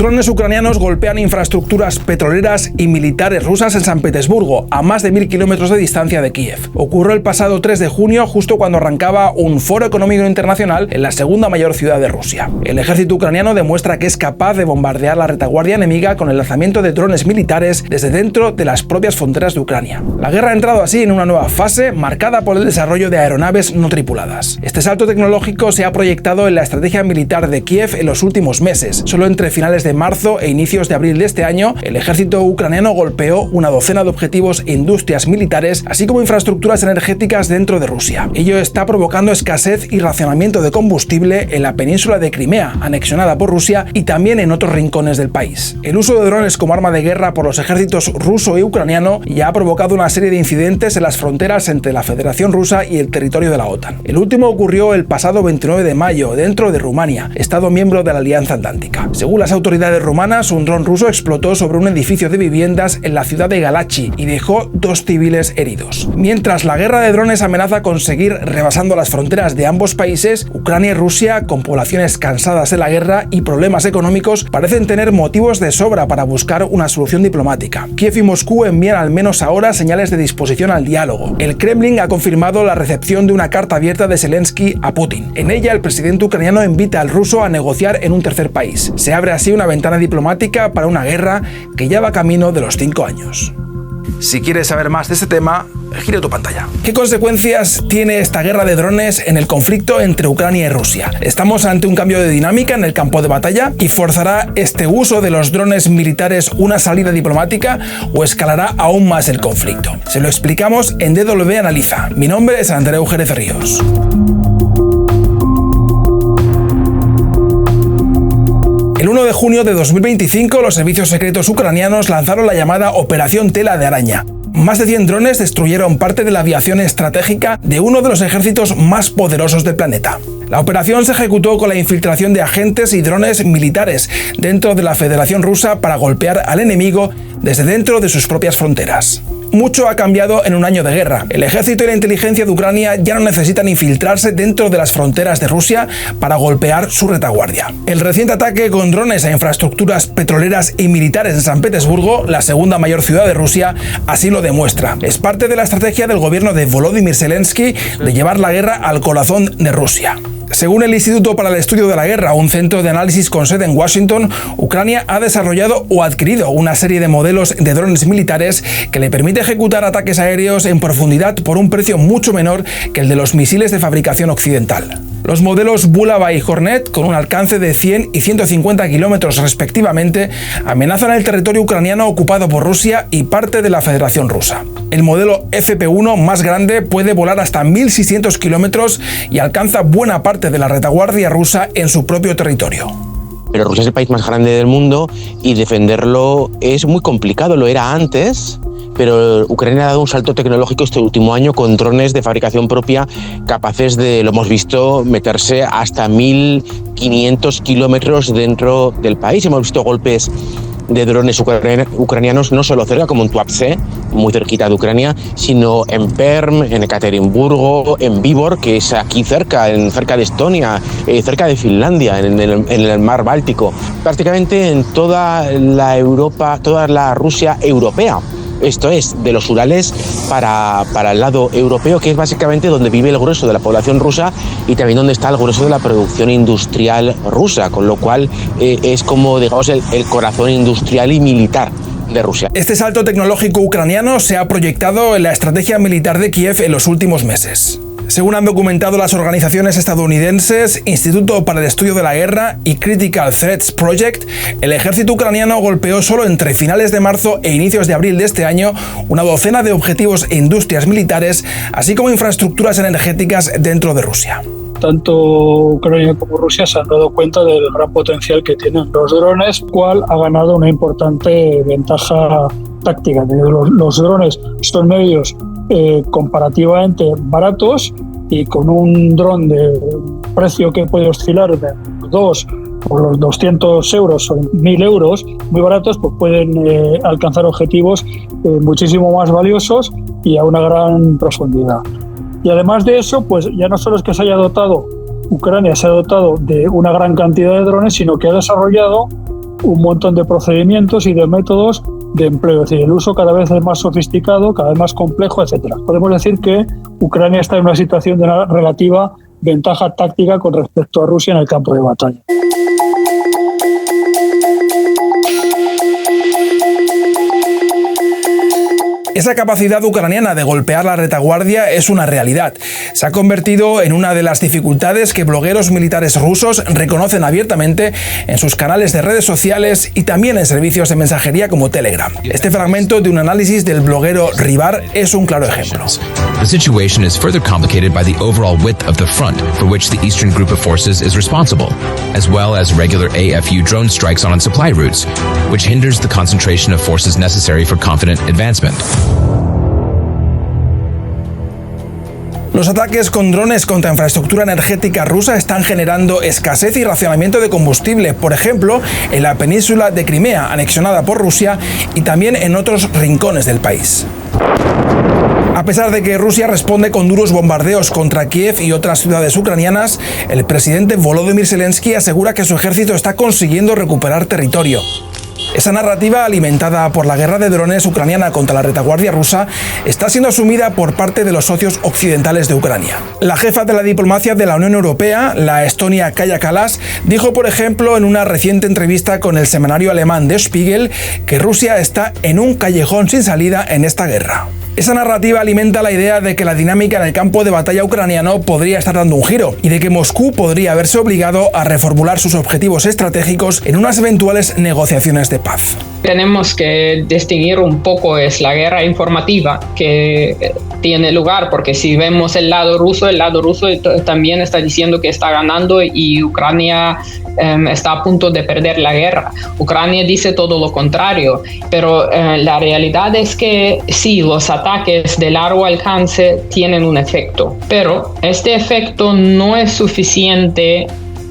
Drones ucranianos golpean infraestructuras petroleras y militares rusas en San Petersburgo, a más de 1000 kilómetros de distancia de Kiev. Ocurrió el pasado 3 de junio, justo cuando arrancaba un foro económico internacional en la segunda mayor ciudad de Rusia. El ejército ucraniano demuestra que es capaz de bombardear la retaguardia enemiga con el lanzamiento de drones militares desde dentro de las propias fronteras de Ucrania. La guerra ha entrado así en una nueva fase, marcada por el desarrollo de aeronaves no tripuladas. Este salto tecnológico se ha proyectado en la estrategia militar de Kiev en los últimos meses. Solo entre finales de marzo e inicios de abril de este año, el ejército ucraniano golpeó una docena de objetivos e industrias militares, así como infraestructuras energéticas dentro de Rusia. Ello está provocando escasez y racionamiento de combustible en la península de Crimea, anexionada por Rusia, y también en otros rincones del país. El uso de drones como arma de guerra por los ejércitos ruso y ucraniano ya ha provocado una serie de incidentes en las fronteras entre la Federación Rusa y el territorio de la OTAN. El último ocurrió el pasado 29 de mayo, dentro de Rumania, estado miembro de la Alianza Atlántica. Según las autoridades rumanas, un dron ruso explotó sobre un edificio de viviendas en la ciudad de Galachi y dejó 2 civiles heridos. Mientras la guerra de drones amenaza con seguir rebasando las fronteras de ambos países, Ucrania y Rusia, con poblaciones cansadas de la guerra y problemas económicos, parecen tener motivos de sobra para buscar una solución diplomática. Kiev y Moscú envían al menos ahora señales de disposición al diálogo. El Kremlin ha confirmado la recepción de una carta abierta de Zelensky a Putin. En ella, el presidente ucraniano invita al ruso a negociar en un tercer país. Se abre así una ventana diplomática para una guerra que ya va camino de los 5 años. Si quieres saber más de este tema, gira tu pantalla. ¿Qué consecuencias tiene esta guerra de drones en el conflicto entre Ucrania y Rusia? ¿Estamos ante un cambio de dinámica en el campo de batalla y forzará este uso de los drones militares una salida diplomática o escalará aún más el conflicto? Se lo explicamos en DW Analiza. Mi nombre es Andreu Jerez Ríos. El 1 de junio de 2025, los servicios secretos ucranianos lanzaron la llamada Operación Tela de Araña. Más de 100 drones destruyeron parte de la aviación estratégica de uno de los ejércitos más poderosos del planeta. La operación se ejecutó con la infiltración de agentes y drones militares dentro de la Federación Rusa para golpear al enemigo desde dentro de sus propias fronteras. Mucho ha cambiado en un año de guerra. El ejército y la inteligencia de Ucrania ya no necesitan infiltrarse dentro de las fronteras de Rusia para golpear su retaguardia. El reciente ataque con drones a infraestructuras petroleras y militares en San Petersburgo, la segunda mayor ciudad de Rusia, así lo demuestra. Es parte de la estrategia del gobierno de Volodymyr Zelensky de llevar la guerra al corazón de Rusia. Según el Instituto para el Estudio de la Guerra, un centro de análisis con sede en Washington, Ucrania ha desarrollado o adquirido una serie de modelos de drones militares que le permite ejecutar ataques aéreos en profundidad por un precio mucho menor que el de los misiles de fabricación occidental. Los modelos Bulava y Hornet, con un alcance de 100 y 150 kilómetros respectivamente, amenazan el territorio ucraniano ocupado por Rusia y parte de la Federación Rusa. El modelo FP1 más grande puede volar hasta 1600 kilómetros y alcanza buena parte de la retaguardia rusa en su propio territorio. Pero Rusia es el país más grande del mundo y defenderlo es muy complicado, lo era antes, pero Ucrania ha dado un salto tecnológico este último año con drones de fabricación propia capaces de, lo hemos visto, meterse hasta 1500 kilómetros dentro del país. Hemos visto golpes de drones ucranianos no solo cerca, como en Tuapse, muy cerquita de Ucrania, sino en Perm, en Ekaterimburgo, en Vybor, que es aquí cerca de Estonia, cerca de Finlandia, en el mar Báltico, prácticamente en toda la Europa, toda la Rusia europea. Esto es, de los Urales para el lado europeo, que es básicamente donde vive el grueso de la población rusa y también donde está el grueso de la producción industrial rusa, con lo cual es como, digamos, el corazón industrial y militar de Rusia. Este salto tecnológico ucraniano se ha proyectado en la estrategia militar de Kiev en los últimos meses. Según han documentado las organizaciones estadounidenses Instituto para el Estudio de la Guerra y Critical Threats Project, el ejército ucraniano golpeó solo entre finales de marzo e inicios de abril de este año una docena de objetivos e industrias militares, así como infraestructuras energéticas dentro de Rusia. Tanto Ucrania como Rusia se han dado cuenta del gran potencial que tienen los drones, cual ha ganado una importante ventaja táctica. Los drones son medios comparativamente baratos y con un dron de precio que puede oscilar de 2 por los 200 euros o 1.000 euros, muy baratos, pues pueden alcanzar objetivos muchísimo más valiosos y a una gran profundidad. Y además de eso, pues ya no solo es que Ucrania se ha dotado de una gran cantidad de drones, sino que ha desarrollado un montón de procedimientos y de métodos de empleo. Es decir, el uso cada vez es más sofisticado, cada vez más complejo, etc. Podemos decir que Ucrania está en una situación de una relativa ventaja táctica con respecto a Rusia en el campo de batalla. Esa capacidad ucraniana de golpear la retaguardia es una realidad. Se ha convertido en una de las dificultades que blogueros militares rusos reconocen abiertamente en sus canales de redes sociales y también en servicios de mensajería como Telegram. Este fragmento de un análisis del bloguero Rivar es un claro ejemplo. The situation is further complicated by the overall width of the front for which the Eastern Group of Forces is responsible, as well as regular AFU drone strikes on supply routes, which hinders the concentration of forces necessary for confident advancement. Los ataques con drones contra infraestructura energética rusa están generando escasez y racionamiento de combustible, por ejemplo, en la península de Crimea, anexionada por Rusia, y también en otros rincones del país. A pesar de que Rusia responde con duros bombardeos contra Kiev y otras ciudades ucranianas, el presidente Volodymyr Zelensky asegura que su ejército está consiguiendo recuperar territorio. Esa narrativa, alimentada por la guerra de drones ucraniana contra la retaguardia rusa, está siendo asumida por parte de los socios occidentales de Ucrania. La jefa de la diplomacia de la Unión Europea, la estonia Kaja Kallas, dijo, por ejemplo, en una reciente entrevista con el semanario alemán Der Spiegel, que Rusia está en un callejón sin salida en esta guerra. Esa narrativa alimenta la idea de que la dinámica en el campo de batalla ucraniano podría estar dando un giro y de que Moscú podría verse obligado a reformular sus objetivos estratégicos en unas eventuales negociaciones de paz. Tenemos que distinguir un poco es la guerra informativa que tiene lugar, porque si vemos el lado ruso también está diciendo que está ganando y Ucrania está a punto de perder la guerra. Ucrania dice todo lo contrario, pero la realidad es que sí, los ataques de largo alcance tienen un efecto, pero este efecto no es suficiente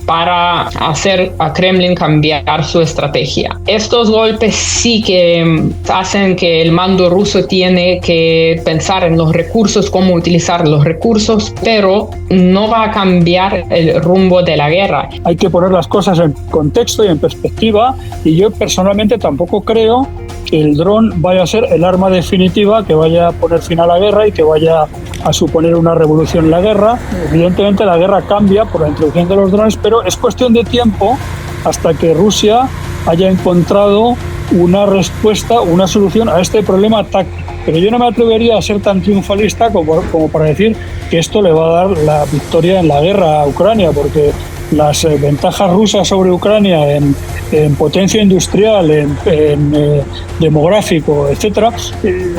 para hacer a Kremlin cambiar su estrategia. Estos golpes sí que hacen que el mando ruso tiene que pensar en los recursos, cómo utilizar los recursos, pero no va a cambiar el rumbo de la guerra. Hay que poner las cosas en contexto y en perspectiva, y yo personalmente tampoco creo que el dron vaya a ser el arma definitiva que vaya a poner fin a la guerra y que vaya a suponer una revolución en la guerra. Evidentemente la guerra cambia por la introducción de los drones, pero es cuestión de tiempo hasta que Rusia haya encontrado una respuesta, una solución a este problema táctico. Pero yo no me atrevería a ser tan triunfalista como para decir que esto le va a dar la victoria en la guerra a Ucrania, porque las ventajas rusas sobre Ucrania en potencia industrial, en demográfico, etcétera,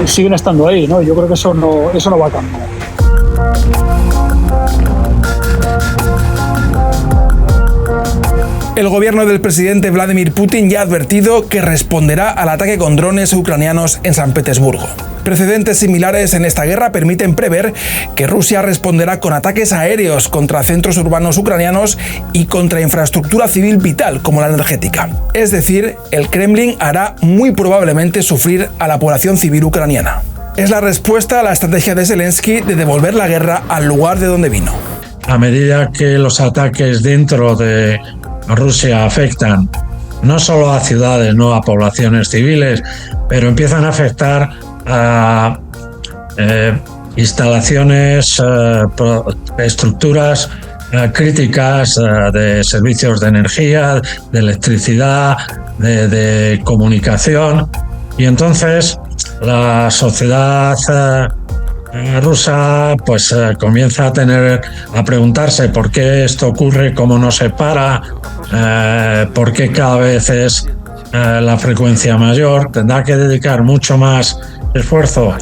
siguen estando ahí, ¿no? Yo creo que eso no va a cambiar. El gobierno del presidente Vladimir Putin ya ha advertido que responderá al ataque con drones ucranianos en San Petersburgo. Precedentes similares en esta guerra permiten prever que Rusia responderá con ataques aéreos contra centros urbanos ucranianos y contra infraestructura civil vital como la energética. Es decir, el Kremlin hará muy probablemente sufrir a la población civil ucraniana. Es la respuesta a la estrategia de Zelensky de devolver la guerra al lugar de donde vino. A medida que los ataques dentro de Rusia afectan no solo a ciudades, no a poblaciones civiles, pero empiezan a afectar a instalaciones, estructuras críticas de servicios de energía, de electricidad, de comunicación, y entonces la sociedad rusa pues comienza a preguntarse por qué esto ocurre, cómo no se para, por qué cada vez es la frecuencia mayor. Tendrá que dedicar mucho más esfuerzo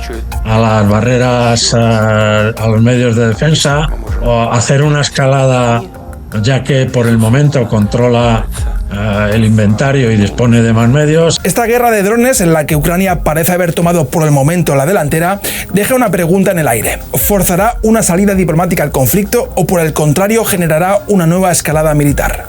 a las barreras, a los medios de defensa, o hacer una escalada, ya que por el momento controla el inventario y dispone de más medios. Esta guerra de drones, en la que Ucrania parece haber tomado por el momento la delantera, deja una pregunta en el aire. ¿Forzará una salida diplomática al conflicto o, por el contrario, generará una nueva escalada militar?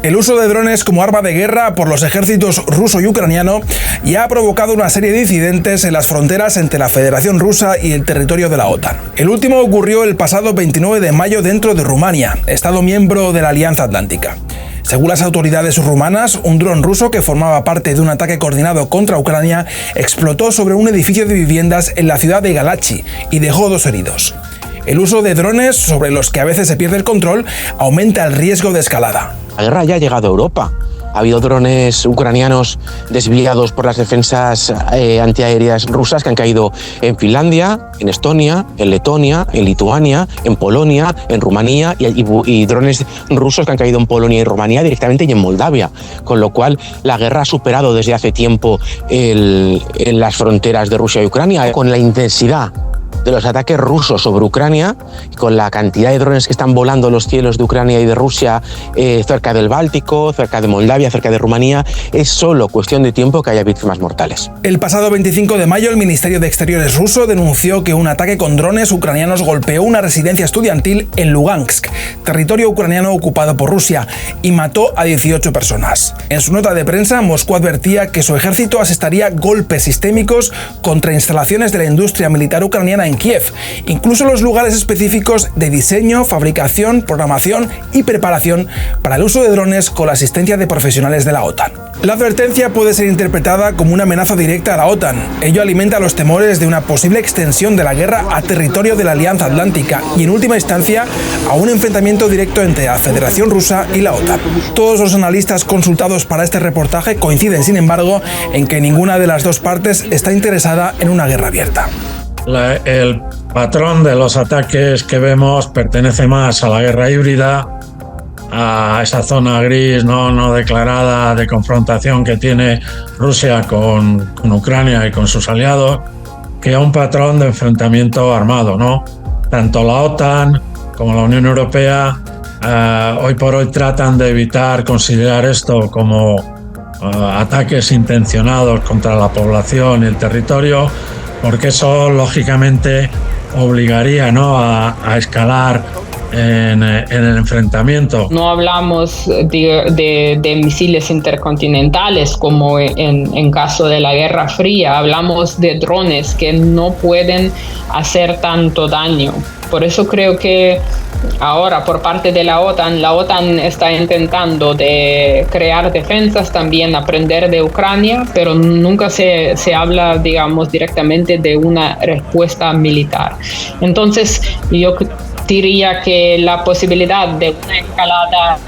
El uso de drones como arma de guerra por los ejércitos ruso y ucraniano ya ha provocado una serie de incidentes en las fronteras entre la Federación Rusa y el territorio de la OTAN. El último ocurrió el pasado 29 de mayo dentro de Rumania, Estado miembro de la Alianza Atlántica. Según las autoridades rumanas, un dron ruso que formaba parte de un ataque coordinado contra Ucrania explotó sobre un edificio de viviendas en la ciudad de Galachi y dejó 2 heridos. El uso de drones, sobre los que a veces se pierde el control, aumenta el riesgo de escalada. La guerra ya ha llegado a Europa. Ha habido drones ucranianos desviados por las defensas antiaéreas rusas que han caído en Finlandia, en Estonia, en Letonia, en Lituania, en Polonia, en Rumanía y drones rusos que han caído en Polonia y Rumanía directamente y en Moldavia. Con lo cual la guerra ha superado desde hace tiempo las fronteras de Rusia y Ucrania. Con la intensidad de los ataques rusos sobre Ucrania, con la cantidad de drones que están volando los cielos de Ucrania y de Rusia cerca del Báltico, cerca de Moldavia, cerca de Rumanía, es solo cuestión de tiempo que haya víctimas mortales. El pasado 25 de mayo, el Ministerio de Exteriores ruso denunció que un ataque con drones ucranianos golpeó una residencia estudiantil en Lugansk, territorio ucraniano ocupado por Rusia, y mató a 18 personas. En su nota de prensa, Moscú advertía que su ejército asestaría golpes sistémicos contra instalaciones de la industria militar ucraniana en Kiev, incluso los lugares específicos de diseño, fabricación, programación y preparación para el uso de drones con la asistencia de profesionales de la OTAN. La advertencia puede ser interpretada como una amenaza directa a la OTAN. Ello alimenta los temores de una posible extensión de la guerra a territorio de la Alianza Atlántica y, en última instancia, a un enfrentamiento directo entre la Federación Rusa y la OTAN. Todos los analistas consultados para este reportaje coinciden, sin embargo, en que ninguna de las dos partes está interesada en una guerra abierta. El patrón de los ataques que vemos pertenece más a la guerra híbrida, a esa zona gris no declarada de confrontación que tiene Rusia con Ucrania y con sus aliados, que a un patrón de enfrentamiento armado, ¿no? Tanto la OTAN como la Unión Europea hoy por hoy tratan de evitar considerar esto como ataques intencionados contra la población y el territorio, porque eso lógicamente obligaría, ¿no?, a escalar en el enfrentamiento. No hablamos de misiles intercontinentales como en caso de la Guerra Fría, hablamos de drones que no pueden hacer tanto daño. Por eso creo que ahora, por parte de la OTAN está intentando de crear defensas, también aprender de Ucrania, pero nunca se habla, digamos, directamente de una respuesta militar. Entonces, yo diría que la posibilidad de una escalada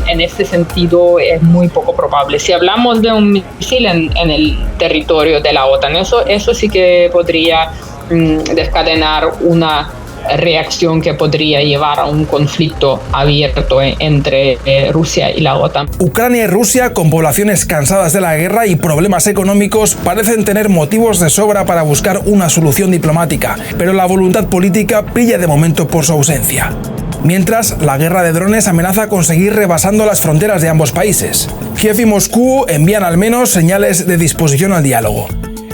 en este sentido es muy poco probable. Si hablamos de un misil en el territorio de la OTAN, eso sí que podría desencadenar una reacción que podría llevar a un conflicto abierto entre Rusia y la OTAN. Ucrania y Rusia, con poblaciones cansadas de la guerra y problemas económicos, parecen tener motivos de sobra para buscar una solución diplomática, pero la voluntad política brilla de momento por su ausencia. Mientras, la guerra de drones amenaza con seguir rebasando las fronteras de ambos países. Kiev y Moscú envían al menos señales de disposición al diálogo.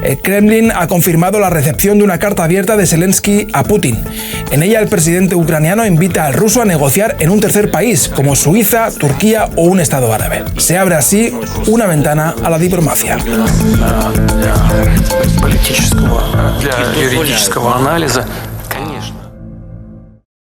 El Kremlin ha confirmado la recepción de una carta abierta de Zelensky a Putin. En ella, el presidente ucraniano invita al ruso a negociar en un tercer país, como Suiza, Turquía o un estado árabe. Se abre así una ventana a la diplomacia. Для юридического анализа